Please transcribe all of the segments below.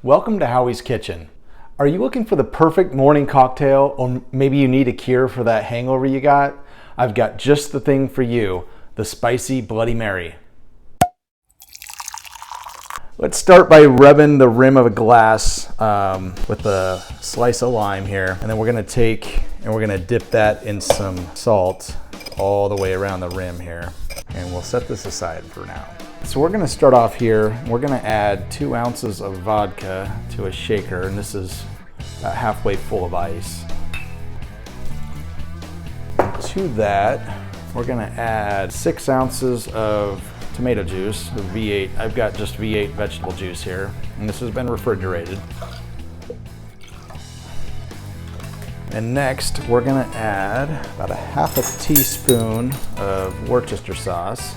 Welcome to Howie's Kitchen. Are you looking for the perfect morning cocktail, or maybe you need a cure for that hangover you got? I've got just the thing for you, the spicy Bloody Mary. Let's start by rubbing the rim of a glass with a slice of lime here, and then we're gonna take and we're gonna dip that in some salt all the way around the rim here, and we'll set this aside for now. So we're gonna start off here. We're gonna add 2 ounces of vodka to a shaker, and this is about halfway full of ice. To that, we're gonna add 6 ounces of tomato juice, the V8. I've got just V8 vegetable juice here, and this has been refrigerated. And next, we're gonna add about a half a teaspoon of Worcester sauce.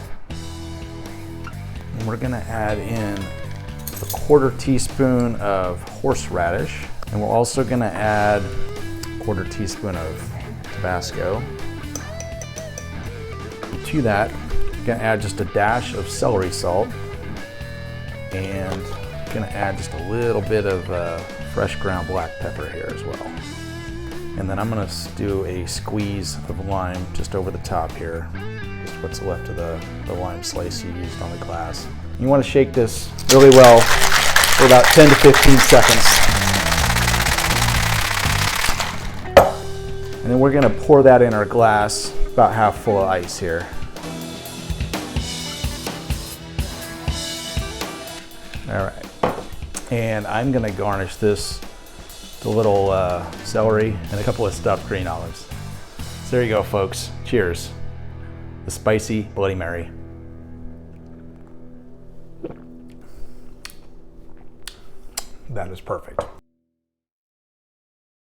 And we're gonna add in a 1/4 teaspoon of horseradish. And we're also gonna add a 1/4 teaspoon of Tabasco. And to that, I'm gonna add just a dash of celery salt. And I'm gonna add just a little bit of fresh ground black pepper here as well. And then I'm gonna do a squeeze of lime just over the top here. Just what's left of the lime slice you used on the glass. You wanna shake this really well for about 10 to 15 seconds. And then we're gonna pour that in our glass, about half full of ice here. All right, and I'm gonna garnish this with a little celery and a couple of stuffed green olives. So there you go, folks. Cheers. The spicy Bloody Mary. That is perfect.